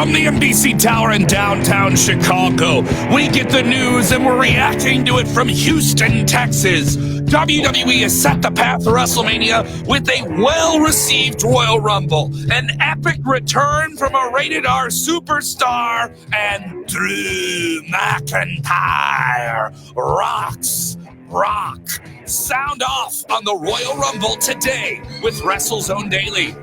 from the NBC Tower in downtown Chicago. We get the news and we're reacting to it from Houston, Texas. WWE has set the path to WrestleMania with a well-received Royal Rumble. An epic return from a rated-R superstar, and Drew McIntyre rocks rock. Sound off on the Royal Rumble today with WrestleZone Daily.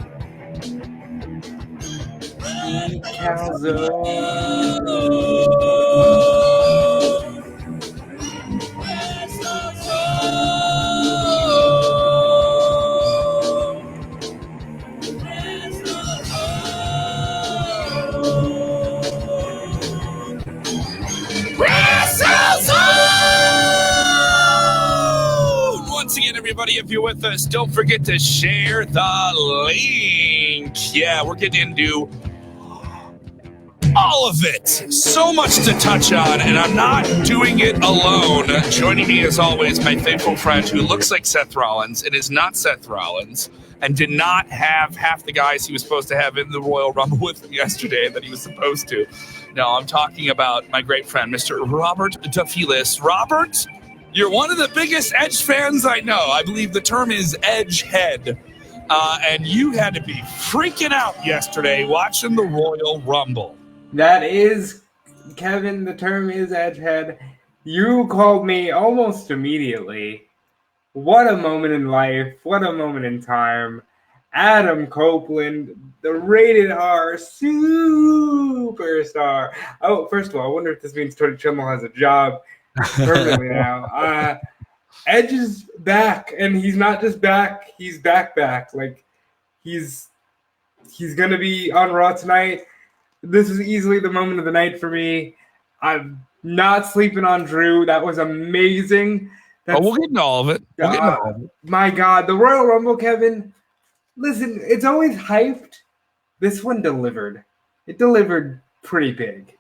Once again, everybody, if you're with us, don't forget to share the link. Yeah, we're getting into all of it. So much to touch on, and I'm not doing it alone. Joining me, as always, my faithful friend who looks like Seth Rollins. It is not Seth Rollins, and did not have half the guys he was supposed to have in the Royal Rumble with him yesterday that he was supposed to. No, I'm talking about my great friend, Mr. Robert DeFelice. Robert, you're one of the biggest Edge fans I know. I believe the term is Edge head. And you had to be freaking out yesterday watching the Royal Rumble. That is, Kevin, the term is Edgehead. You called me almost immediately. What a moment in life. What a moment in time. Adam Copeland, the rated R superstar. Oh, first of all, I wonder if this means Tony Chimmel has a job permanently now. Edge is back, and he's not just back, he's back. Like, he's going to be on Raw tonight. This is easily the moment of the night for me. I'm not sleeping on Drew. That was amazing. We'll get into all of it. My God, the Royal Rumble, Kevin. Listen, it's always hyped. This one delivered. It delivered pretty big.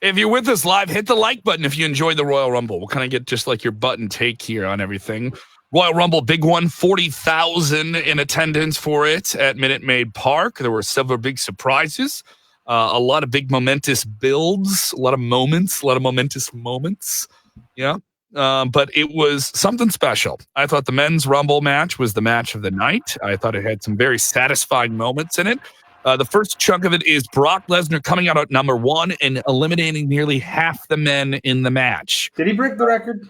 If you're with us live, hit the like button if you enjoyed the Royal Rumble. We'll kind of get just like your button take here on everything. Royal Rumble, big one, 40,000 in attendance for it at Minute Maid Park. There were several big surprises. A lot of big momentous builds, a lot of momentous moments. Yeah. But it was something special. I thought the men's Rumble match was the match of the night. I thought it had some very satisfying moments in it. The first chunk of it is Brock Lesnar coming out at number 1 and eliminating nearly half the men in the match. Did he break the record?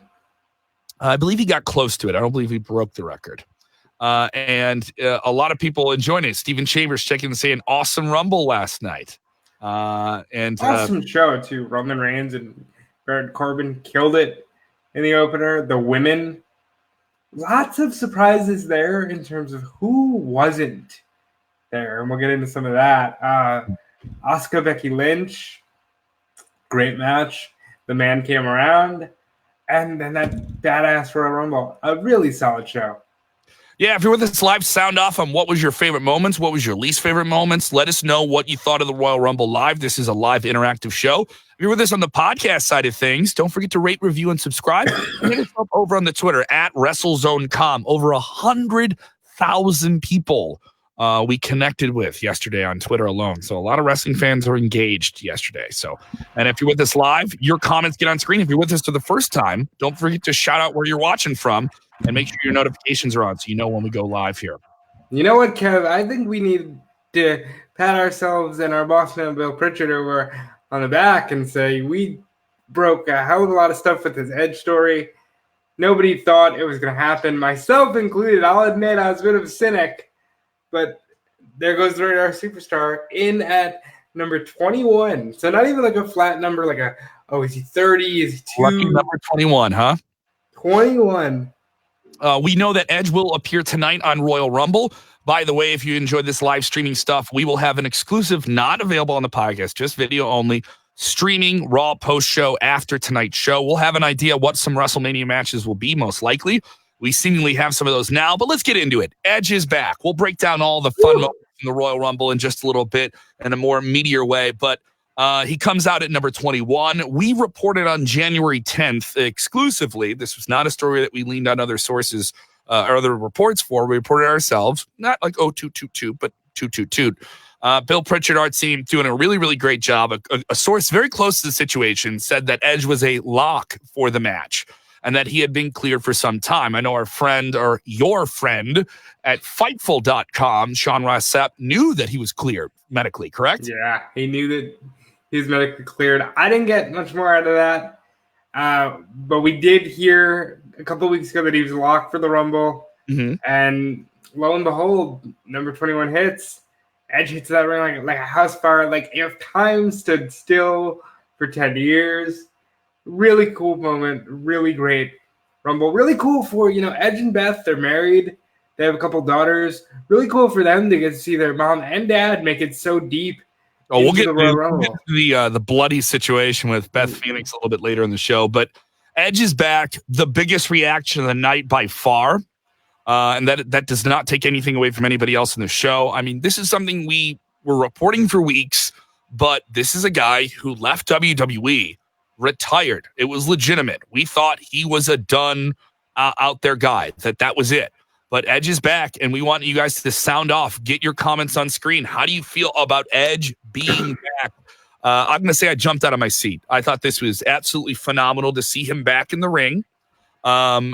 I believe he got close to it. I don't believe he broke the record. And a lot of people enjoying it. Steven Chambers checking and saying, awesome Rumble last night. Awesome show, too. Roman Reigns and Baron Corbin killed it in the opener. The women, lots of surprises there in terms of who wasn't there. And we'll get into some of that. Asuka, Becky, Lynch, great match. The man came around. And then that badass Royal Rumble, a really solid show. Yeah, if you're with us live, sound off on what was your favorite moments, what was your least favorite moments. Let us know what you thought of the Royal Rumble live. This is a live interactive show. If you're with us on the podcast side of things, don't forget to rate, review, and subscribe. Hit us up over on the Twitter at WrestleZone.com. Over 100,000 people we connected with yesterday on Twitter alone. So a lot of wrestling fans are engaged yesterday. And if you're with us live, your comments get on screen. If you're with us for the first time, don't forget to shout out where you're watching from and make sure your notifications are on so you know when we go live here. You know what, Kev? I think we need to pat ourselves and our boss man, Bill Pritchard, over on the back and say we broke a hell of a lot of stuff with this Edge story. Nobody thought it was going to happen, myself included. I'll admit I was a bit of a cynic. But there goes the radar superstar in at number 21. So not even like a flat number, like is he 30? Is he 2? Lucky number 21, huh? 21. We know that Edge will appear tonight on Royal Rumble. By the way, if you enjoyed this live streaming stuff, we will have an exclusive, not available on the podcast, just video only, streaming Raw post-show after tonight's show. We'll have an idea what some WrestleMania matches will be, most likely. We seemingly have some of those now, but let's get into it. Edge is back. We'll break down all the fun moments in the Royal Rumble in just a little bit in a more meatier way, but he comes out at number 21. We reported on January 10th exclusively. This was not a story that we leaned on other sources or other reports for. We reported ourselves, not like 0222, but toot, toot, toot. Bill Pritchard, our team, doing a really, really great job. A source very close to the situation said that Edge was a lock for the match and that he had been cleared for some time. I know our friend, or your friend, at Fightful.com, Sean Rossap, knew that he was cleared medically, correct? Yeah, he knew that he was medically cleared. I didn't get much more out of that, but we did hear a couple of weeks ago that he was locked for the Rumble, and lo and behold, number 21 hits. Edge hits that ring like a house fire. Like, if time stood still for 10 years. Really cool moment. Really great Rumble. Really cool for, Edge and Beth. They're married. They have a couple daughters. Really cool for them to get to see their mom and dad make it so deep. Oh, we'll get to the bloody situation with Beth Phoenix a little bit later in the show. But Edge is back. The biggest reaction of the night by far. And that does not take anything away from anybody else in the show. I mean, this is something we were reporting for weeks, but this is a guy who left WWE, retired. It was legitimate. We thought he was a done out there guy, that was it. But Edge is back, and we want you guys to sound off. Get your comments on screen. How do you feel about Edge being back? I'm going to say I jumped out of my seat. I thought this was absolutely phenomenal to see him back in the ring.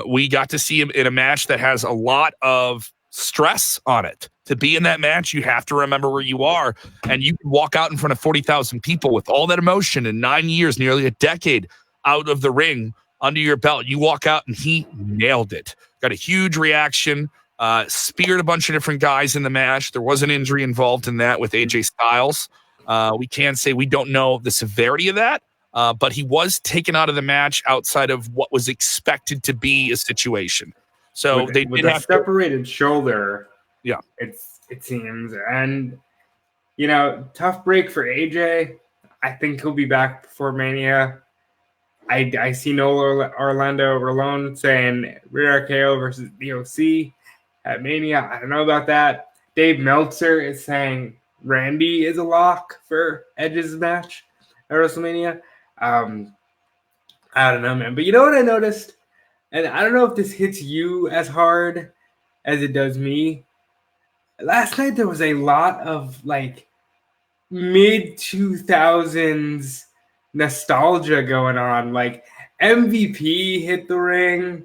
We got to see him in a match that has a lot of stress on it. To be in that match, you have to remember where you are, and you can walk out in front of 40,000 people with all that emotion in 9 years, nearly a decade out of the ring under your belt. You walk out, and he nailed it. Got a huge reaction, speared a bunch of different guys in the match. There was an injury involved in that with AJ Styles. We can say we don't know the severity of that. But he was taken out of the match outside of what was expected to be a situation. So with, they with did a have separated shoulder. Yeah, it seems, and tough break for AJ. I think he'll be back before Mania. I see Nola Orlando Rolone saying rear RKO versus DOC at Mania. I don't know about that. Dave Meltzer is saying Randy is a lock for Edge's match at WrestleMania. I don't know, man. But you know what I noticed? And I don't know if this hits you as hard as it does me. Last night there was a lot of mid-2000s nostalgia going on. Like MVP hit the ring.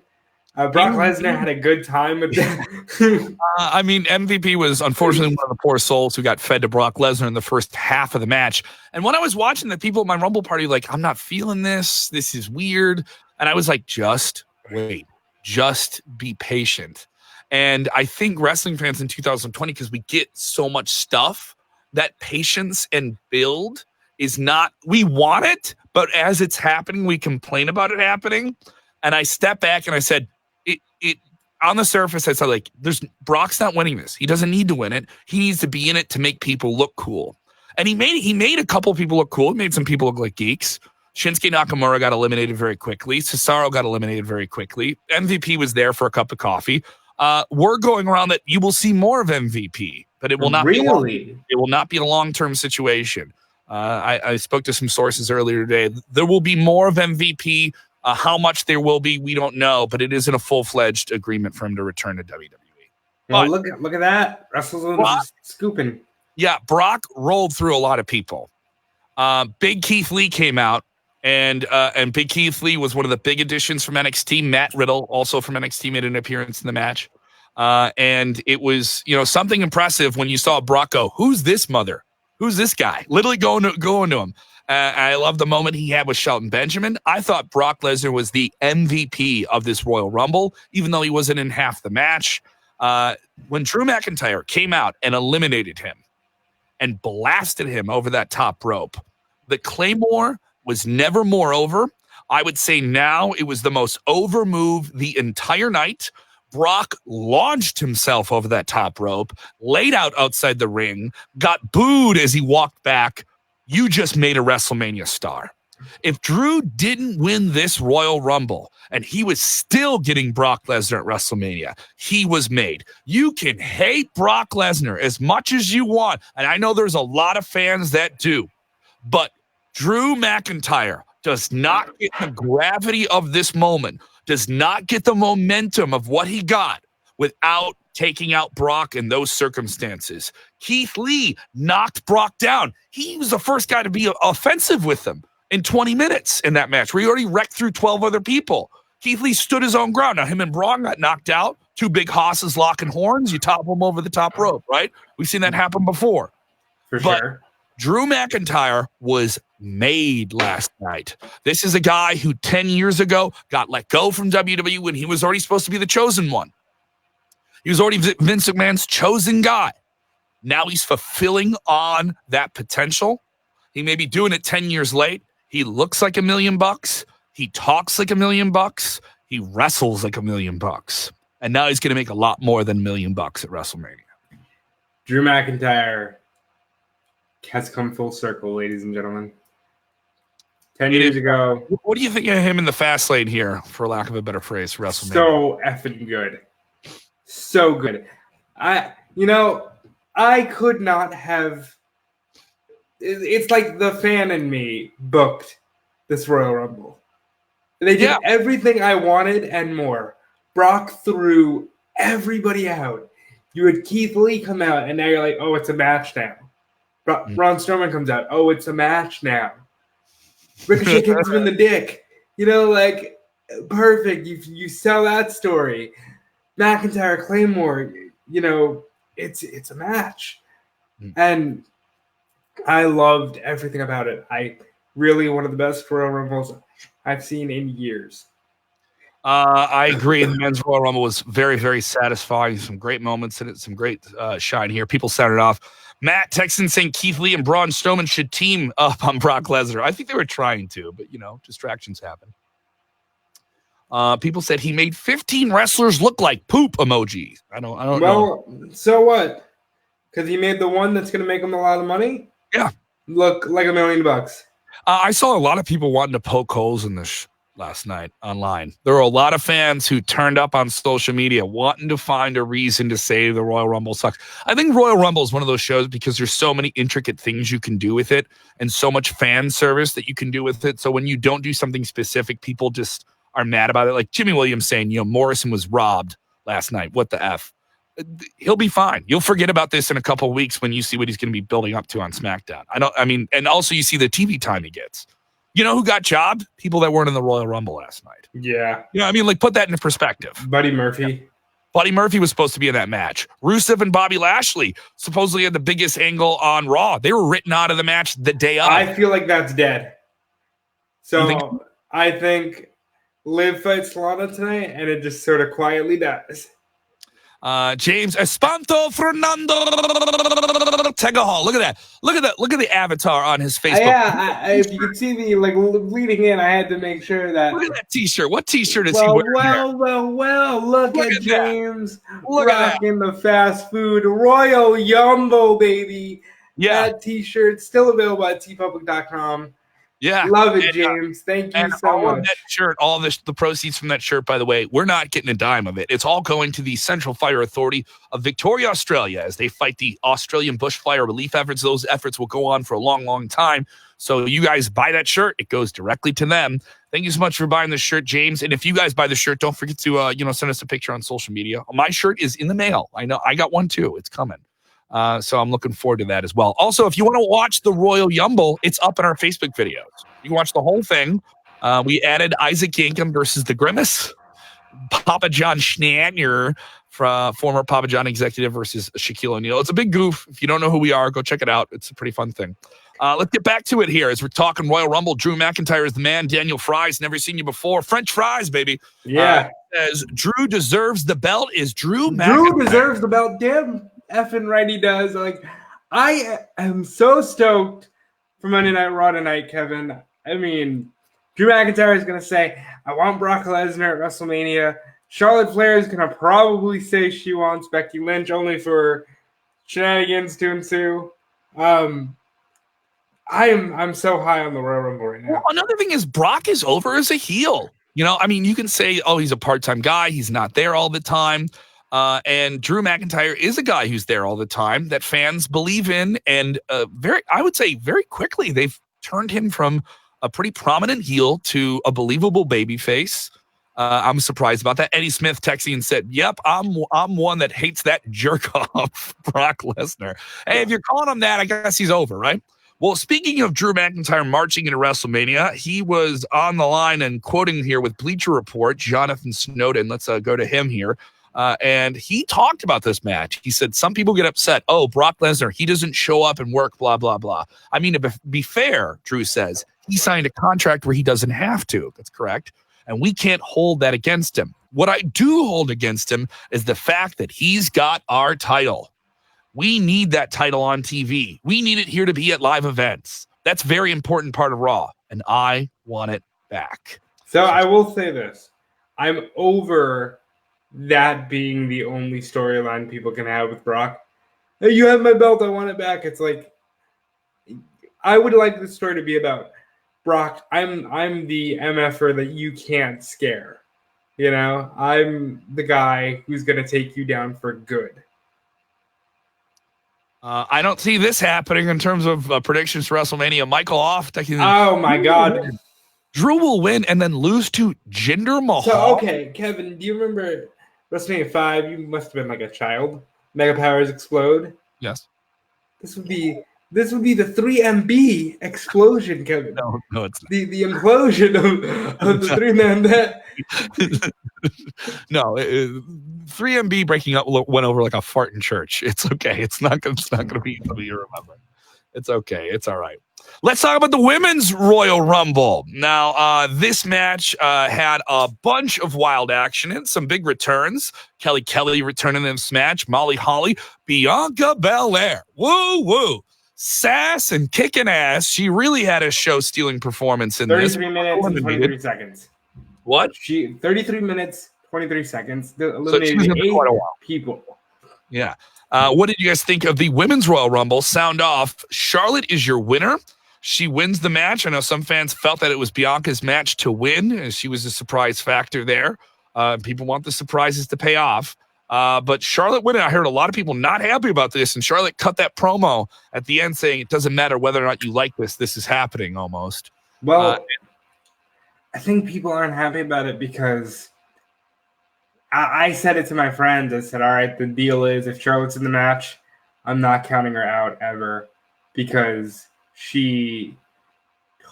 Brock Lesnar had a good time with that. I mean, MVP was unfortunately one of the poor souls who got fed to Brock Lesnar in the first half of the match. And when I was watching, the people at my Rumble party I'm not feeling this. This is weird. And I was like, just wait. Just be patient. And I think wrestling fans in 2020, because we get so much stuff, that patience and build is not, we want it, but as it's happening, we complain about it happening. And I stepped back and I said, it on the surface, I said, Brock's not winning this. He doesn't need to win it. He needs to be in it to make people look cool. And he made a couple people look cool. He made some people look like geeks. Shinsuke Nakamura got eliminated very quickly. Cesaro got eliminated very quickly. MVP was there for a cup of coffee. We're going around that you will see more of MVP, but it will not be a long-term situation. I spoke to some sources earlier today. There will be more of MVP. How much there will be, we don't know, but it isn't a full-fledged agreement for him to return to WWE. Well, look at that. WrestleZone is scooping. Yeah, Brock rolled through a lot of people. Big Keith Lee came out, and Big Keith Lee was one of the big additions from NXT. Matt Riddle, also from NXT, made an appearance in the match. And it was, something impressive when you saw Brock go, who's this mother? Who's this guy? Literally going to him. I love the moment he had with Shelton Benjamin. I thought Brock Lesnar was the MVP of this Royal Rumble, even though he wasn't in half the match. When Drew McIntyre came out and eliminated him and blasted him over that top rope, the Claymore was never more over. I would say now it was the most over move the entire night. Brock launched himself over that top rope, laid out outside the ring, got booed as he walked back. You just made a WrestleMania star. If Drew didn't win this Royal Rumble and he was still getting Brock Lesnar at WrestleMania, he was made. You can hate Brock Lesnar as much as you want, and I know there's a lot of fans that do, but Drew McIntyre does not get the gravity of this moment, does not get the momentum of what he got without taking out Brock in those circumstances. Keith Lee knocked Brock down. He was the first guy to be offensive with him in 20 minutes in that match where he already wrecked through 12 other people. Keith Lee stood his own ground. Now, him and Braun got knocked out. Two big hosses locking horns. You topple them over the top rope, right? We've seen that happen before. For sure. Drew McIntyre was made last night. This is a guy who 10 years ago got let go from WWE when he was already supposed to be the chosen one. He was already Vince McMahon's chosen guy. Now he's fulfilling on that potential. He may be doing it 10 years late. He looks like $1 million. He talks like $1 million. He wrestles like $1 million. And now he's going to make a lot more than $1 million at WrestleMania. Drew McIntyre has come full circle, ladies and gentlemen. 10 years ago. What do you think of him in the fast lane here, for lack of a better phrase, WrestleMania? So effing good. So good. I could not have. It's like the fan in me booked this Royal Rumble. They did everything I wanted and more. Brock threw everybody out. You had Keith Lee come out, and now you're like, oh, it's a match now. Braun Strowman comes out. Oh, it's a match now. Ricochet kicks him in the dick. Perfect. You sell that story. McIntyre, Claymore, it's a match. And I loved everything about it. Really one of the best Royal Rumbles I've seen in years. I agree. The men's Royal Rumble was very, very satisfying. Some great moments in it. Some great shine here. People sounded off. Matt Texan saying Keith Lee and Braun Strowman should team up on Brock Lesnar. I think they were trying to, but, distractions happen. People said he made 15 wrestlers look like poop emoji. I don't know. Well, so what? Because he made the one that's going to make him a lot of money? Yeah. Look like $1 million. I saw a lot of people wanting to poke holes in this last night online. There were a lot of fans who turned up on social media wanting to find a reason to say the Royal Rumble sucks. I think Royal Rumble is one of those shows because there's so many intricate things you can do with it and so much fan service that you can do with it. So when you don't do something specific, people just are mad about it. Like Jimmy Williams saying, Morrison was robbed last night. What the F? He'll be fine. You'll forget about this in a couple of weeks when you see what he's going to be building up to on SmackDown. And also you see the TV time he gets. You know who got jobbed? People that weren't in the Royal Rumble last night. Yeah. Put that into perspective. Buddy Murphy. Yeah. Buddy Murphy was supposed to be in that match. Rusev and Bobby Lashley supposedly had the biggest angle on Raw. They were written out of the match the day of. I feel like that's dead. So I think Liv fights Lana tonight, and it just sort of quietly dies. James Espanto Fernando Tegahall. Look at that. Look at the avatar on his Facebook. Yeah, if you can see me bleeding in, I had to make sure that. Look at that T-shirt. What T-shirt is he wearing? Well. Look at James rocking the fast food Royal Yumbo, baby. Yeah. That T-shirt still available at tpublic.com. Yeah. Love it, James. Thank you so much. That shirt, all the proceeds from that shirt, by the way, we're not getting a dime of it. It's all going to the Central Fire Authority of Victoria, Australia, as they fight the Australian bushfire relief efforts. Those efforts will go on for a long, long time. So you guys buy that shirt, it goes directly to them. Thank you so much for buying this shirt, James. And if you guys buy the shirt, don't forget to send us a picture on social media. My shirt is in the mail. I know I got one too. It's coming. So I'm looking forward to that as well. Also, if you want to watch the Royal Yumble, it's up in our Facebook videos. You can watch the whole thing. We added Isaac Yankem versus the Grimace. Papa John Schneider, former Papa John executive, versus Shaquille O'Neal. It's a big goof. If you don't know who we are, go check it out. It's a pretty fun thing. Let's get back to it here as we're talking Royal Rumble. Drew McIntyre is the man. Daniel Fry's never seen you before. French fries, baby. Yeah. Says Drew deserves the belt. Is Drew McIntyre? Drew deserves the belt. Damn effing right he does. I am so stoked for Monday Night Raw tonight, Kevin. Drew McIntyre is going to say, I want Brock Lesnar at WrestleMania. Charlotte Flair is going to probably say she wants Becky Lynch, only for shenanigans to ensue. I'm so high on the Royal Rumble right now. Well, another thing is Brock is over as a heel. You can say, oh, he's a part-time guy. He's not there all the time. And Drew McIntyre is a guy who's there all the time that fans believe in. And I would say very quickly, they've turned him from a pretty prominent heel to a believable babyface. I'm surprised about that. Eddie Smith texting and said, "Yep, I'm one that hates that jerk off, Brock Lesnar." Hey, if you're calling him that, I guess he's over, right? Well, speaking of Drew McIntyre marching into WrestleMania, he was on the line and quoting here with Bleacher Report, Jonathan Snowden. Let's go to him here. And he talked about this match. He said, some people get upset. Oh, Brock Lesnar, he doesn't show up and work, blah, blah, blah. I mean, to be fair, Drew says, he signed a contract where he doesn't have to. That's correct. And we can't hold that against him. What I do hold against him is the fact that he's got our title. We need that title on TV. We need it here to be at live events. That's a very important part of Raw, and I want it back. So I will say this. I'm over that being the only storyline people can have with Brock. Hey, you have my belt, I want it back. It's like, I would like the story to be about Brock. I'm the MFer that you can't scare. You know, I'm the guy who's going to take you down for good. I don't see this happening in terms of predictions for WrestleMania. Michael off. Oh, my God. Drew will win and then lose to Jinder Mahal. So, okay, Kevin, do you remember WrestleMania 5? You must have been like a child. Mega Powers Explode? Yes. This would be the 3MB explosion, Kevin. No, it's not. The implosion of the three-man net. No, 3MB breaking up went over like a fart in church. It's okay. It's not going to be something you remember. It's okay. It's all right. Let's talk about the Women's Royal Rumble. Now, this match had a bunch of wild action and some big returns. Kelly returning in this match. Molly Holly, Bianca Belair. Woo, woo. Sass and kicking ass. She really had a show-stealing performance in 33 minutes and 23 seconds. What? 33 minutes, 23 seconds. Eliminated so 8 people. Yeah. What did you guys think of the Women's Royal Rumble? Sound off. Charlotte is your winner. She wins the match. I know some fans felt that it was Bianca's match to win, and she was a surprise factor there. People want the surprises to pay off. But Charlotte winning, I heard a lot of people not happy about this, and Charlotte cut that promo at the end saying it doesn't matter whether or not you like this is happening almost. Well, I think people aren't happy about it because I said it to my friends. I said, all right, the deal is if Charlotte's in the match, I'm not counting her out ever because she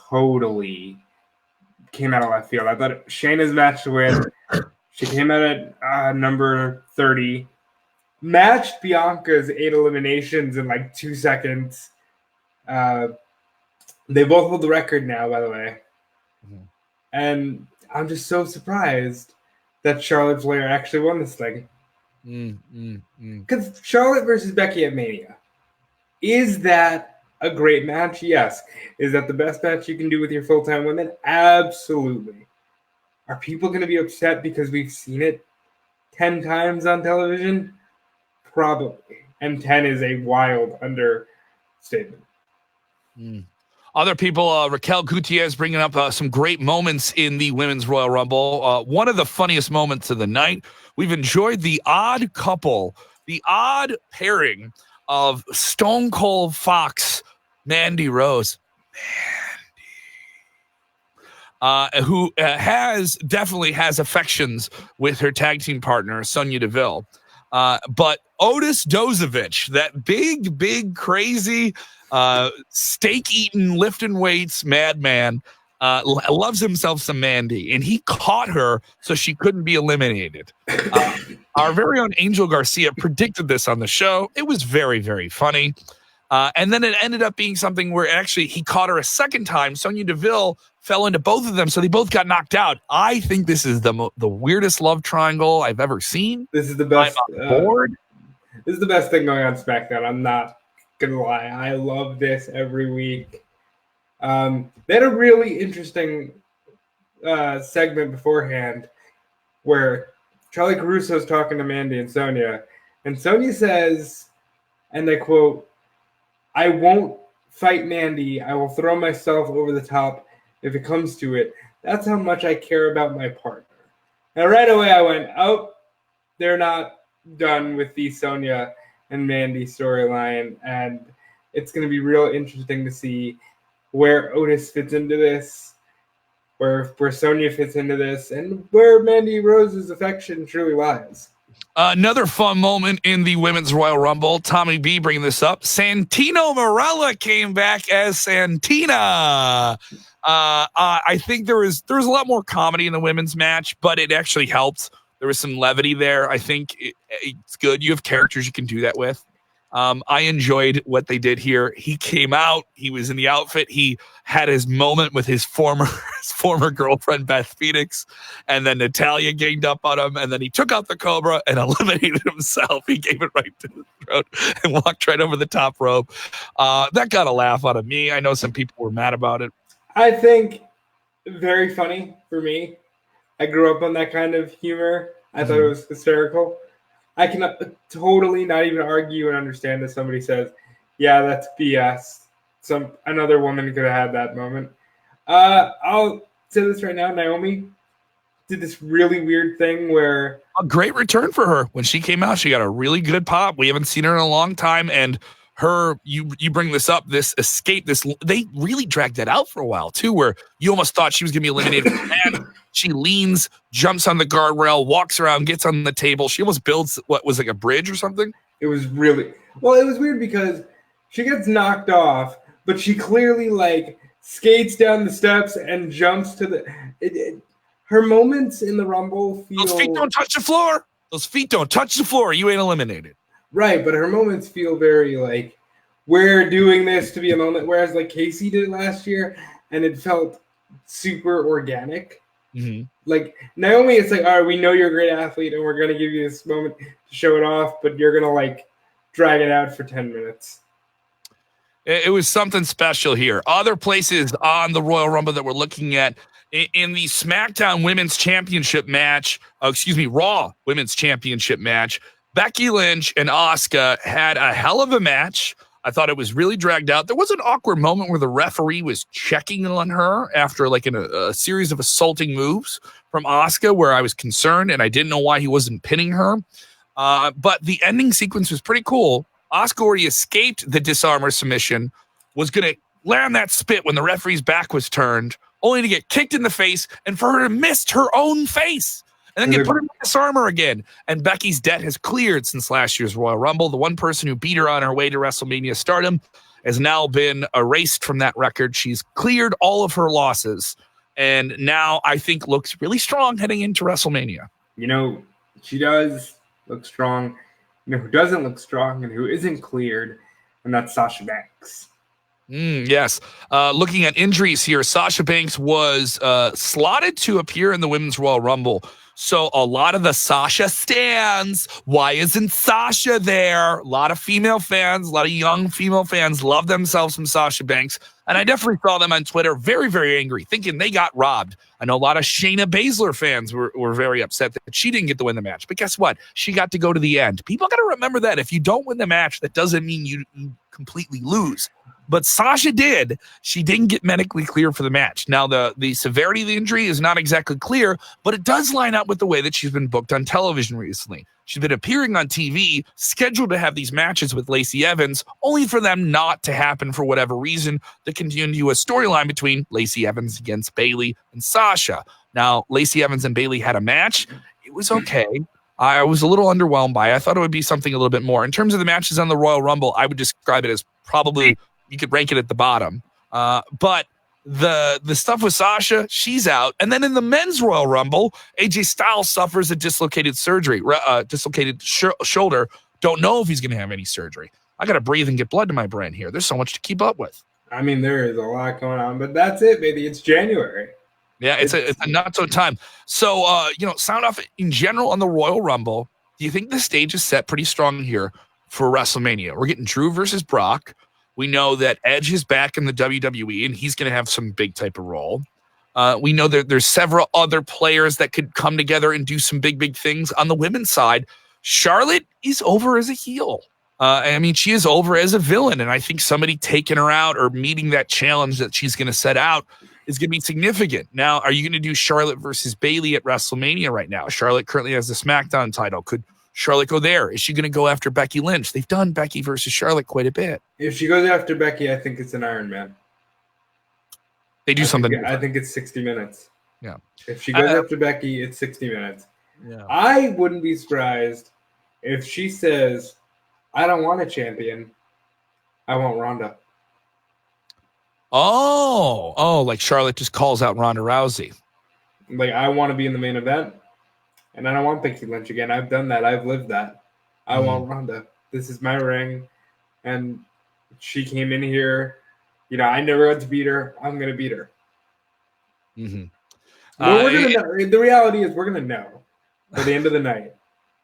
totally came out of left field. I thought Shayna's match to win. She came out at number 30, matched Bianca's 8 eliminations in like 2 seconds. They both hold the record now, by the way. Mm-hmm. And I'm just so surprised that Charlotte Flair actually won this thing. Because Charlotte versus Becky at Mania, is that a great match? Yes. Is that the best match you can do with your full-time women? Absolutely. Are people going to be upset because we've seen it 10 times on television? Probably. And 10 is a wild understatement. Other people, Raquel Gutierrez bringing up some great moments in the Women's Royal Rumble. One of the funniest moments of the night. We've enjoyed the odd couple, the odd pairing of Stone Cold Fox, Mandy Rose. Who definitely has affections with her tag team partner, Sonya Deville. But Otis Dozovich, that big, crazy, steak-eating, lifting weights madman, loves himself some Mandy, and he caught her so she couldn't be eliminated. Our very own Angel Garcia predicted this on the show. It was very, very funny. And then it ended up being something where actually he caught her a second time. Sonya Deville fell into both of them, so they both got knocked out. I think this is the weirdest love triangle I've ever seen. This is the best. I'm on board. This is the best thing going on SmackDown. I'm not gonna lie. I love this every week. They had a really interesting segment beforehand where Charlie Caruso's talking to Mandy and Sonya says, and I quote, "I won't fight Mandy. I will throw myself over the top if it comes to it. That's how much I care about my partner." And right away I went, oh, they're not done with the Sonya and Mandy storyline. And it's going to be real interesting to see where Otis fits into this. where Sonya fits into this, and where Mandy Rose's affection truly lies. Another fun moment in the Women's Royal Rumble. Tommy B bringing this up. Santino Marella came back as Santina. I think there was a lot more comedy in the women's match, but it actually helped. There was some levity there. I think it's good. You have characters you can do that with. I enjoyed what they did here. He came out. He was in the outfit. He had his moment with his former girlfriend, Beth Phoenix, and then Natalya ganged up on him, and then he took out the Cobra and eliminated himself. He gave it right to the throat and walked right over the top rope. That got a laugh out of me. I know some people were mad about it. I think very funny for me. I grew up on that kind of humor. I thought it was hysterical. I can totally not even argue and understand if somebody says, yeah, that's BS. Another woman could have had that moment. I'll say this right now. Naomi did this really weird thing where... A great return for her. When she came out, she got a really good pop. We haven't seen her in a long time. And you bring this up, this escape, they really dragged that out for a while, too, where you almost thought she was going to be eliminated. And she leans, jumps on the guardrail, walks around, gets on the table. She almost builds what was like a bridge or something. It was really... Well, it was weird because she gets knocked off, but she clearly, skates down the steps and jumps to the... her moments in the Rumble feel... Those feet don't touch the floor. Those feet don't touch the floor. You ain't eliminated. Right, but her moments feel very, we're doing this to be a moment, whereas, Casey did last year, and it felt super organic. Mm-hmm. Naomi, it's all right, we know you're a great athlete, and we're going to give you this moment to show it off, but you're going to, drag it out for 10 minutes. It was something special here. Other places on the Royal Rumble that we're looking at, in the SmackDown Women's Championship match, Raw Women's Championship match, Becky Lynch and Asuka had a hell of a match. I thought it was really dragged out. There was an awkward moment where the referee was checking on her after a series of assaulting moves from Asuka, where I was concerned and I didn't know why he wasn't pinning her. But the ending sequence was pretty cool. Asuka already escaped the disarmor submission, was going to land that spit when the referee's back was turned, only to get kicked in the face and for her to miss her own face. And then get put in the disarmor again. And Becky's debt has cleared since last year's Royal Rumble. The one person who beat her on her way to WrestleMania stardom has now been erased from that record. She's cleared all of her losses. And now I think looks really strong heading into WrestleMania. She does look strong. Who doesn't look strong and who isn't cleared, and that's Sasha Banks. Yes. Looking at injuries here, Sasha Banks was slotted to appear in the Women's Royal Rumble. So a lot of the Sasha stans, why isn't Sasha there? A lot of female fans, a lot of young female fans love themselves some Sasha Banks. And I definitely saw them on Twitter very, very angry, thinking they got robbed. I know a lot of Shayna Baszler fans were very upset that she didn't get to win the match. But guess what? She got to go to the end. People got to remember that. If you don't win the match, that doesn't mean you completely lose. But Sasha did. She didn't get medically cleared for the match. Now, the severity of the injury is not exactly clear, but it does line up with the way that she's been booked on television recently. She's been appearing on TV, scheduled to have these matches with Lacey Evans, only for them not to happen for whatever reason, to continue a storyline between Lacey Evans against Bayley and Sasha. Now, Lacey Evans and Bayley had a match. It was okay. I was a little underwhelmed by it. I thought it would be something a little bit more. In terms of the matches on the Royal Rumble, I would describe it as probably... You could rank it at the bottom. But the stuff with Sasha, she's out. And then in the men's Royal Rumble, AJ Styles suffers a dislocated shoulder. Don't know if he's going to have any surgery. I got to breathe and get blood to my brain here. There's so much to keep up with. I mean, there is a lot going on, but that's it, baby. It's January. Yeah, it's a not so time. So, sound off in general on the Royal Rumble. Do you think the stage is set pretty strong here for WrestleMania? We're getting Drew versus Brock. We know that Edge is back in the WWE, and he's going to have some big type of role. We know that there's several other players that could come together and do some big, big things. On the women's side, Charlotte is over as a heel. She is over as a villain, and I think somebody taking her out or meeting that challenge that she's going to set out is going to be significant. Now, are you going to do Charlotte versus Bayley at WrestleMania right now? Charlotte currently has the SmackDown title. Could Charlotte go there? Is she going to go after Becky Lynch? They've done Becky versus Charlotte quite a bit. If she goes after Becky, I think it's an Iron Man. They do something. I think it's 60 minutes. Yeah. If she goes after Becky, it's 60 minutes. Yeah. I wouldn't be surprised if she says, I don't want a champion. I want Ronda. Oh, like Charlotte just calls out Ronda Rousey. Like, I want to be in the main event, and I don't want Becky Lynch again. I've done that. I've lived that. I want Ronda. This is my ring, and she came in here. You know, I never got to beat her. I'm going to beat her. Mm-hmm. Well, we're going to know. The reality is we're going to know by the end of the night.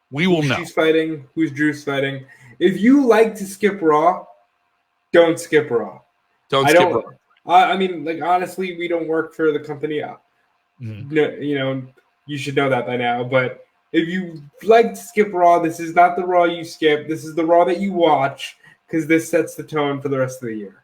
We will know. Who's fighting, who's Drew's fighting. If you like to skip Raw, don't skip Raw. Don't skip Raw. I mean, like, honestly, we don't work for the company. No, you know, you should know that by now. But if you like to skip Raw, this is not the Raw you skip. This is the Raw that you watch, because this sets the tone for the rest of the year.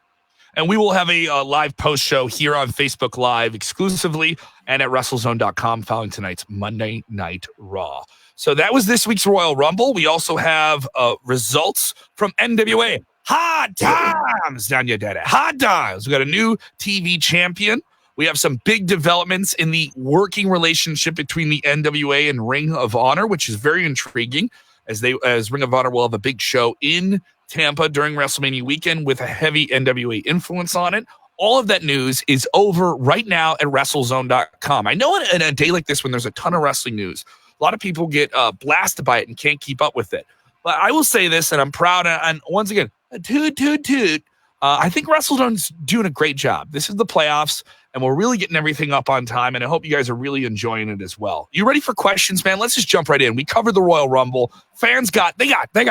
And we will have a live post show here on Facebook Live exclusively and at WrestleZone.com following tonight's Monday Night Raw. So that was this week's Royal Rumble. We also have results from NWA. Hard times, Danya Dada. Hard times. We got a new TV champion. We have some big developments in the working relationship between the NWA and Ring of Honor, which is very intriguing, as Ring of Honor will have a big show in Tampa during WrestleMania weekend with a heavy NWA influence on it. All of that news is over right now at WrestleZone.com. I know in a day like this when there's a ton of wrestling news, a lot of people get blasted by it and can't keep up with it. But I will say this, and I'm proud, and once again, toot. I think WrestleZone's doing a great job. This is the playoffs, and we're really getting everything up on time, and I hope you guys are really enjoying it as well. You ready for questions, man? Let's just jump right in. We covered the Royal Rumble. Fans got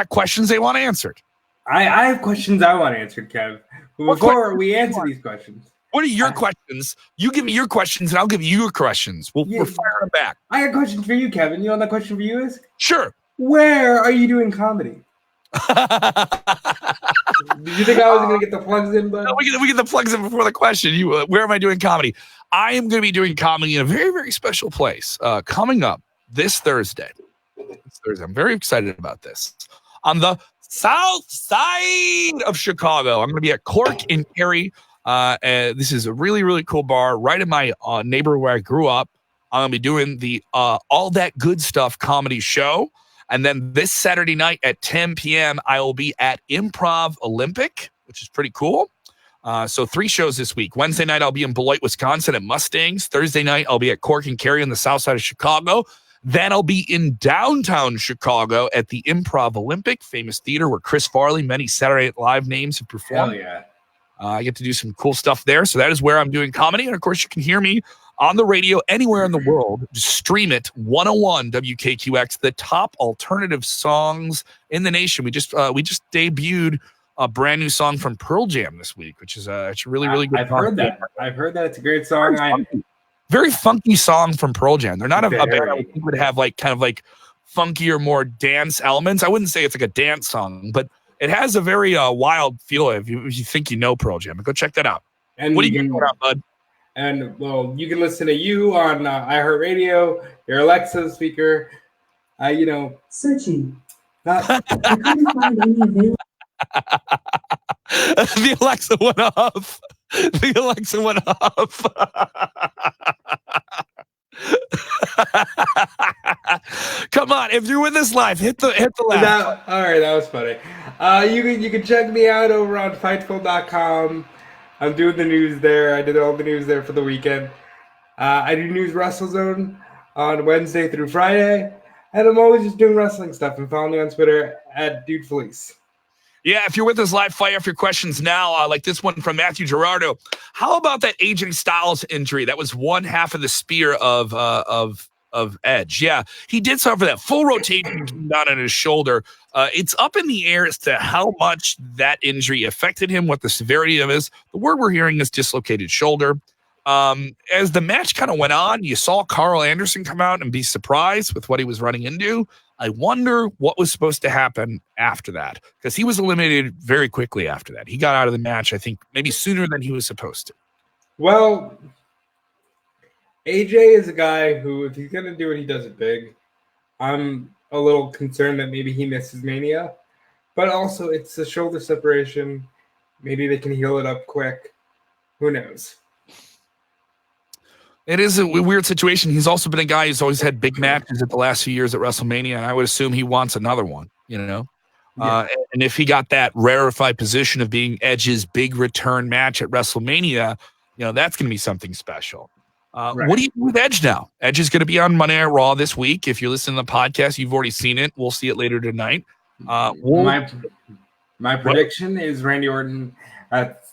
questions they want answered. I have questions I want answered, Kev. Before we answer these questions. What are your questions? You give me your questions, and I'll give you your questions. We're firing them back. I got questions for you, Kevin. You know what that question for you is? Sure. Where are you doing comedy? Did you think I was going to get the plugs in? But no, we get the plugs in before the question. Where am I doing comedy? I am going to be doing comedy in a very, very special place coming up this Thursday. I'm very excited about this. On the south side of Chicago, I'm going to be at Cork in Cary. This is a really, really cool bar right in my neighborhood where I grew up. I'm going to be doing the All That Good Stuff comedy show. And then this Saturday night at 10 p.m., I will be at Improv Olympic, which is pretty cool. So 3 shows this week. Wednesday night, I'll be in Beloit, Wisconsin at Mustangs. Thursday night, I'll be at Cork and Cary on the south side of Chicago. Then I'll be in downtown Chicago at the Improv Olympic, famous theater where Chris Farley, many Saturday Night Live names have performed. Hell yeah. I get to do some cool stuff there. So that is where I'm doing comedy. And, of course, you can hear me on the radio anywhere in the world. Just stream it, 101 WKQX, the top alternative songs in the nation. We just debuted a brand new song from Pearl Jam this week, which is it's a really, really good song. I've heard that. It's a great song. Very funky song from Pearl Jam. They're not a band that would have kind of funkier, more dance elements. I wouldn't say it's like a dance song, but it has a very wild feel if you think you know Pearl Jam. Go check that out. And what are you getting out, bud? And, well, you can listen to you on iHeartRadio, your Alexa speaker. Searching. The Alexa went off. The Alexa went off. Come on, if you're with us live, hit the laugh. All right, that was funny. You can check me out over on Fightful.com. I'm doing the news there. I did all the news there for the weekend. I do News WrestleZone on Wednesday through Friday, and I'm always just doing wrestling stuff. And follow me on Twitter at DudeFelice. Yeah, if you're with us live, fire off your questions now, like this one from Matthew Gerardo. How about that AJ Styles injury? That was one half of the spear of Edge. Yeah, he did suffer that full rotation down on his shoulder. It's up in the air as to how much that injury affected him, what the severity of it is. The word we're hearing is dislocated shoulder. As the match kind of went on, you saw Carl Anderson come out and be surprised with what he was running into. I wonder what was supposed to happen after that, because he was eliminated very quickly after that. He got out of the match, I think, maybe sooner than he was supposed to. Well, AJ is a guy who, if he's going to do it, he does it big. I'm a little concerned that maybe he misses Mania, but also it's a shoulder separation. Maybe they can heal it up quick. Who knows? It is a weird situation. He's also been a guy who's always had big matches at the last few years at WrestleMania, and I would assume he wants another one, you know? Yeah. And if he got that rarefied position of being Edge's big return match at WrestleMania, you know, that's going to be something special. Right. What do you do with Edge now? Edge is going to be on Monday Night Raw this week. If you're listening to the podcast, you've already seen it. We'll see it later tonight. My prediction is Randy Orton at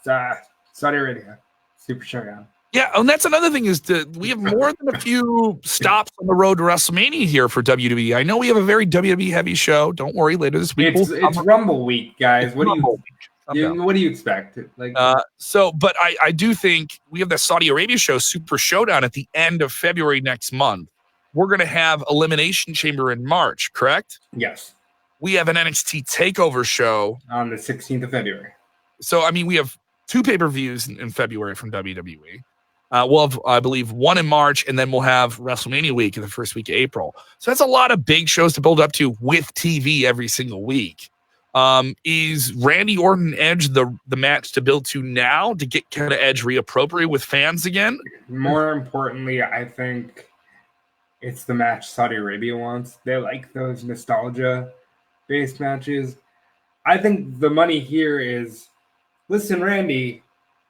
Saudi Arabia Super Showdown. Yeah, and that's another thing is that we have more than a few stops on the road to WrestleMania here for WWE. I know we have a very WWE heavy show. Don't worry, later this week it's Rumble week, guys. What do you expect? Like, but I do think we have the Saudi Arabia show, Super Showdown, at the end of February next month. We're going to have Elimination Chamber in March, correct? Yes. We have an NXT Takeover show on the 16th of February. So, I mean, we have 2 pay-per-views in February from WWE. We'll have, I believe, one in March, and then we'll have WrestleMania week in the first week of April. So that's a lot of big shows to build up to with TV every single week. Is Randy Orton Edge the match to build to now to get kind of Edge reappropriate with fans again? More importantly, I think it's the match Saudi Arabia wants. They like those nostalgia-based matches. I think the money here is, listen, Randy,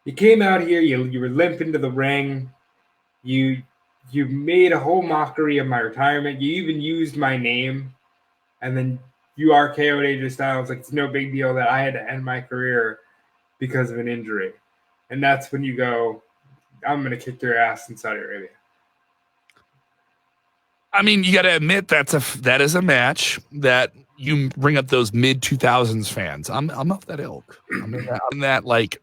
you came out here, you were limping to the ring, you made a whole mockery of my retirement, you even used my name, and then you RKO'd AJ Styles like it's no big deal that I had to end my career because of an injury. And that's when you go, I'm going to kick your ass in Saudi Arabia. I mean, you got to admit that is a match that you bring up those mid-2000s fans. I'm of that ilk. I'm in that like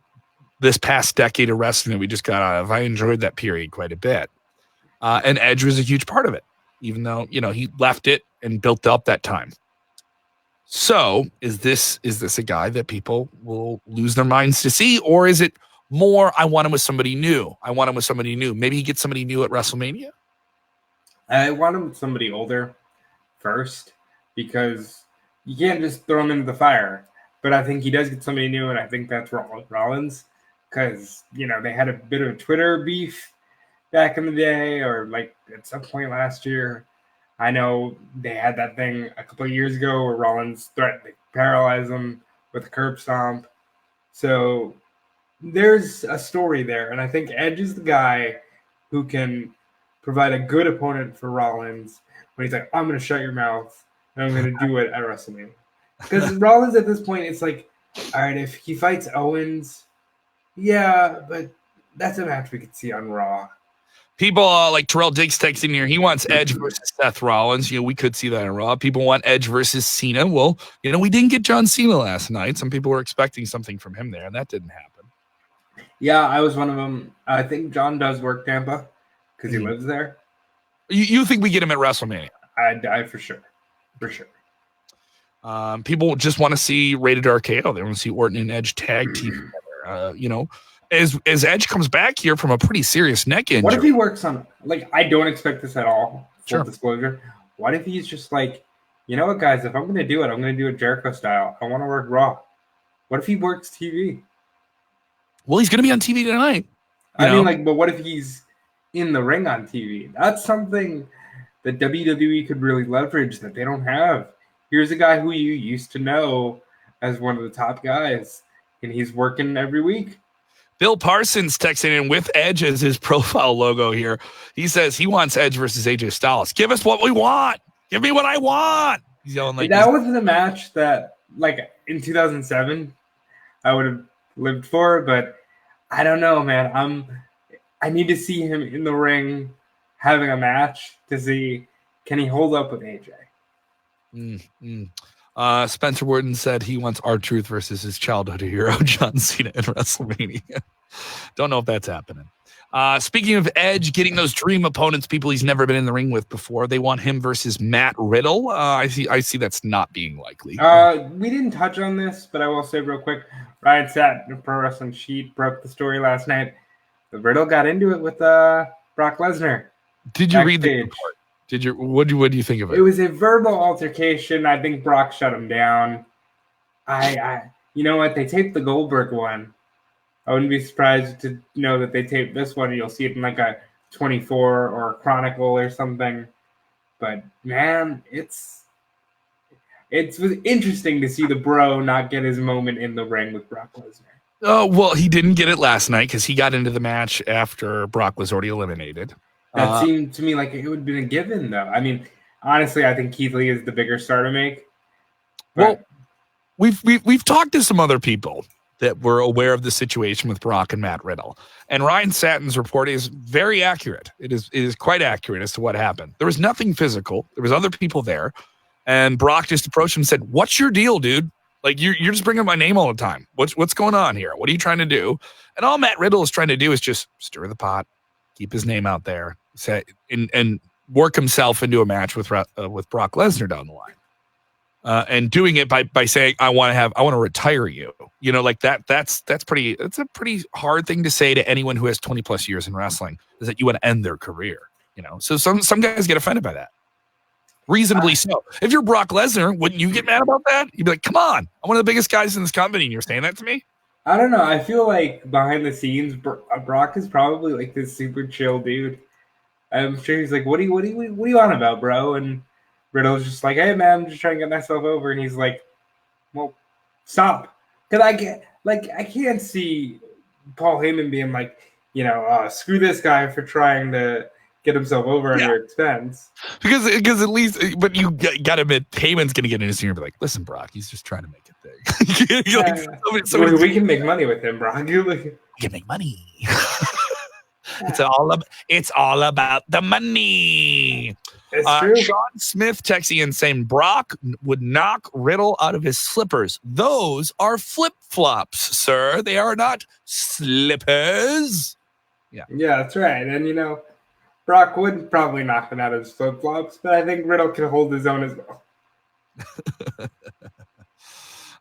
this past decade of wrestling that we just got out of. I enjoyed that period quite a bit. And Edge was a huge part of it, even though, you know, he left it and built up that time. So is this a guy that people will lose their minds to see? Or is it more, I want him with somebody new. Maybe he gets somebody new at WrestleMania? I want him with somebody older first, because you can't just throw him into the fire. But I think he does get somebody new, and I think that's Rollins. Because, you know, they had a bit of a Twitter beef back in the day, or like at some point last year. I know they had that thing a couple of years ago where Rollins threatened to paralyze him with a curb stomp. So there's a story there, and I think Edge is the guy who can provide a good opponent for Rollins when he's like, I'm going to shut your mouth, and I'm going to do it at WrestleMania. Because Rollins at this point, it's like, all right, if he fights Owens, yeah, but that's a match we could see on Raw. People like Terrell Diggs texting here. He wants Edge versus Seth Rollins. You know, we could see that on Raw. People want Edge versus Cena. Well, you know, we didn't get John Cena last night. Some people were expecting something from him there, and that didn't happen. Yeah, I was one of them. I think John does work Tampa because he lives there. You think we get him at WrestleMania? I for sure. People just want to see Rated RKO. They want to see Orton and Edge tag team together. You know, as Edge comes back here from a pretty serious neck injury. What if he works on, like, I don't expect this at all, full Sure. disclosure. What if he's just like, you know what, guys, if I'm going to do it, I'm going to do it Jericho style. I want to work Raw. What if he works TV? Well, he's going to be on TV tonight. I mean, like, but what if he's in the ring on TV? That's something that WWE could really leverage that they don't have. Here's a guy who you used to know as one of the top guys, and he's working every week. Bill Parsons texting in with Edge as his profile logo here. He says he wants Edge versus AJ Styles. Give us what we want. Give me what I want. He's yelling like that wasn't a match that, like, in 2007, I would have lived for, but I don't know, man. I need to see him in the ring having a match to see, can he hold up with AJ? Spencer Worden said he wants R-Truth versus his childhood hero, John Cena, in WrestleMania. Don't know if that's happening. Speaking of Edge getting those dream opponents, people he's never been in the ring with before, they want him versus Matt Riddle. I see that's not being likely. We didn't touch on this, but I will say real quick, Ryan Satt, the Pro Wrestling Sheet, broke the story last night. The Riddle got into it with Brock Lesnar. Did you read the report? What do you think of it? It was a verbal altercation. I think Brock shut him down. You know what? They taped the Goldberg one. I wouldn't be surprised to know that they taped this one, and you'll see it in like a 24 or Chronicle or something. But man, it was interesting to see the bro not get his moment in the ring with Brock Lesnar. Oh, well, he didn't get it last night because he got into the match after Brock was already eliminated. That seemed to me like it would have been a given, though. I mean, honestly, I think Keith Lee is the bigger star to make. Well, we've talked to some other people that were aware of the situation with Brock and Matt Riddle, and Ryan Satin's report is very accurate. It is quite accurate as to what happened. There was nothing physical. There was other people there, and Brock just approached him and said, "What's your deal, dude? Like you're just bringing up my name all the time. What's going on here? What are you trying to do?" And all Matt Riddle is trying to do is just stir the pot, keep his name out there, and work himself into a match with Brock Lesnar down the line. And doing it by saying, I want to retire you. You know, like that's a pretty hard thing to say to anyone who has 20 plus years in wrestling, is that you want to end their career. You know, so some guys get offended by that. Reasonably so. If you're Brock Lesnar, wouldn't you get mad about that? You'd be like, come on, I'm one of the biggest guys in this company, and you're saying that to me? I don't know. I feel like behind the scenes, Brock is probably like this super chill dude. I'm sure he's like, what do you on about, bro? And Riddle's just like, hey man, I'm just trying to get myself over, and he's like, well, stop, because I can't see Paul Heyman being like, you know, screw this guy for trying to get himself over at your expense. Because at least, but you got to admit, Heyman's going to get in his ear and be like, listen, Brock, he's just trying to make it big. We can make money with him, Brock. We can make money. It's all about the money. It's true. Sean Smith texting in saying Brock would knock Riddle out of his slippers. Those are flip-flops, sir. They are not slippers. Yeah, that's right. And, you know, Brock would probably knock him out of his flip-flops, but I think Riddle can hold his own as well.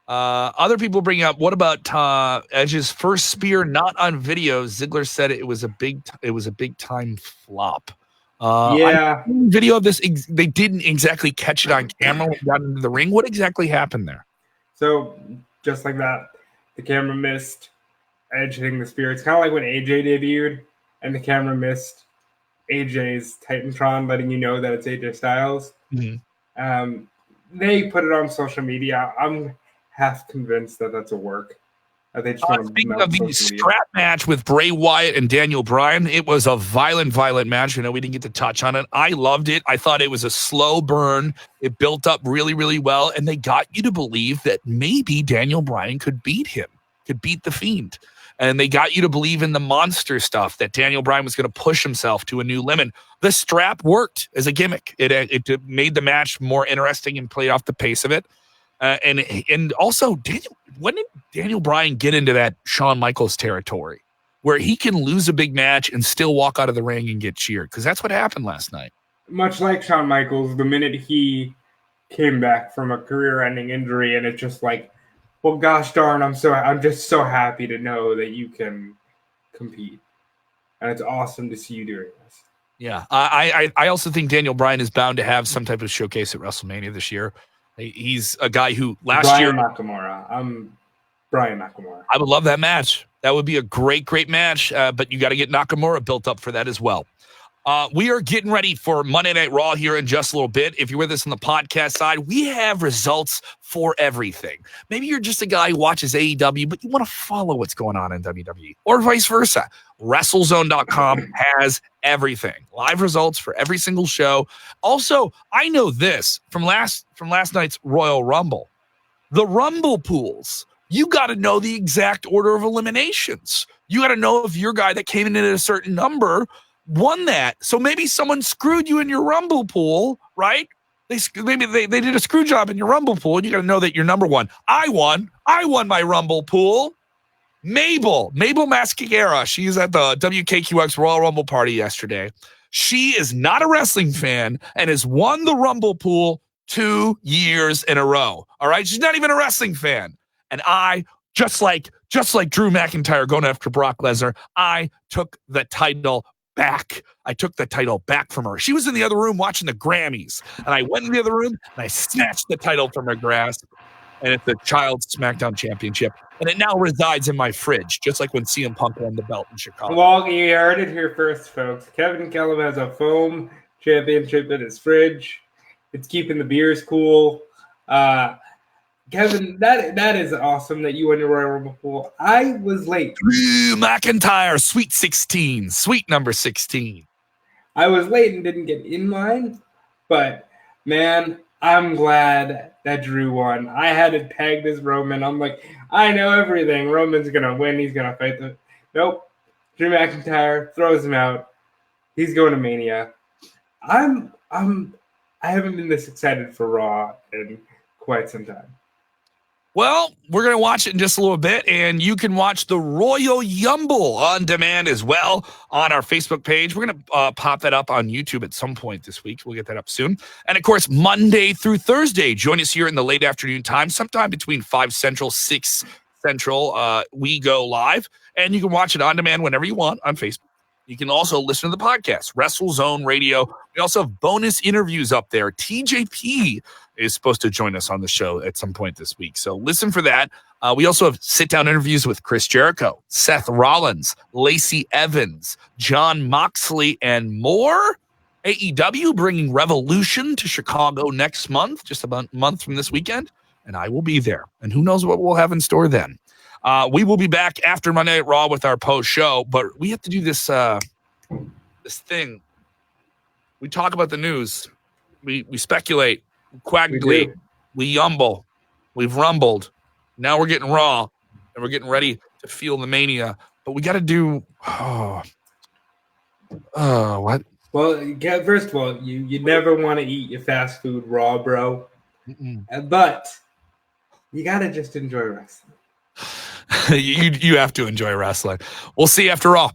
Other people bring up, what about Edge's first spear not on video? Ziggler said it was a big time flop. Video of this, they didn't exactly catch it on camera when he got into the ring. What exactly happened there? So just like that, the camera missed Edge hitting the spear. It's kind of like when AJ debuted and the camera missed AJ's Titantron, letting you know that it's AJ Styles. Mm-hmm. They put it on social media. I'm half convinced that that's a work. They just speaking of the strap match with Bray Wyatt and Daniel Bryan, it was a violent match. You know, we didn't get to touch on it. I loved it. I thought it was a slow burn. It built up really, really well, and they got you to believe that maybe Daniel Bryan could beat him, could beat the Fiend. And they got you to believe in the monster stuff, that Daniel Bryan was going to push himself to a new limit. The strap worked as a gimmick. It made the match more interesting and played off the pace of it. And also, when did Daniel Bryan get into that Shawn Michaels territory where he can lose a big match and still walk out of the ring and get cheered? Because that's what happened last night. Much like Shawn Michaels, the minute he came back from a career-ending injury, and it's just like, well, gosh darn, I'm just so happy to know that you can compete, and it's awesome to see you doing this. Yeah, I also think Daniel Bryan is bound to have some type of showcase at WrestleMania this year. He's a guy who last year. I'm Brian Nakamura. I would love that match. That would be a great match. But you got to get Nakamura built up for that as well. We are getting ready for Monday Night Raw here in just a little bit. If you're with us on the podcast side, we have results for everything. Maybe you're just a guy who watches AEW, but you want to follow what's going on in WWE, or vice versa. WrestleZone.com has everything. Live results for every single show. Also, I know this from last night's Royal Rumble. The Rumble pools. You got to know the exact order of eliminations. You got to know if your guy that came in at a certain number won that. So maybe someone screwed you in your Rumble pool, right? Maybe they did a screw job in your Rumble pool, and you got to know that you're number one. I won my Rumble pool. Mabel Mascagera, she's at the WKQX Royal Rumble party yesterday. She is not a wrestling fan and has won the Rumble pool 2 years in a row. All right, she's not even a wrestling fan. And I, just like Drew McIntyre going after Brock Lesnar, I took the title back. I took the title back from her. She was in the other room watching the Grammys, and I went in the other room and I snatched the title from her grasp. And it's the Child SmackDown Championship. And it now resides in my fridge, just like when CM Punk won the belt in Chicago. Well, you heard it here first, folks. Kevin Kellum has a foam championship in his fridge. It's keeping the beers cool. Kevin, that is awesome that you won your Royal Rumble pool. I was late. Drew McIntyre, sweet 16, sweet number 16. I was late and didn't get in line, but man, I'm glad that Drew won. I had it pegged as Roman. I'm like, I know everything. Roman's gonna win. He's gonna fight the. Nope. Drew McIntyre throws him out. He's going to Mania. I haven't been this excited for Raw in quite some time. Well, we're going to watch it in just a little bit, and you can watch the Royal Rumble on demand as well on our Facebook page. We're going to pop that up on YouTube at some point this week. We'll get that up soon. And, of course, Monday through Thursday, join us here in the late afternoon time, sometime between 5 Central, 6 Central. We go live, and you can watch it on demand whenever you want on Facebook. You can also listen to the podcast, WrestleZone Radio. We also have bonus interviews up there. TJP is supposed to join us on the show at some point this week. So listen for that. We also have sit-down interviews with Chris Jericho, Seth Rollins, Lacey Evans, John Moxley, and more. AEW bringing Revolution to Chicago next month, just about a month from this weekend, and I will be there. And who knows what we'll have in store then. We will be back after Monday Night Raw with our post-show, but we have to do this this thing. We talk about the news. We speculate. Quaglate, we yumble, we've rumbled. Now we're getting raw, and we're getting ready to feel the mania. But we got to do. What? Well, first of all, you never want to eat your fast food raw, bro. But you got to just enjoy wrestling. you have to enjoy wrestling. We'll see you after Raw.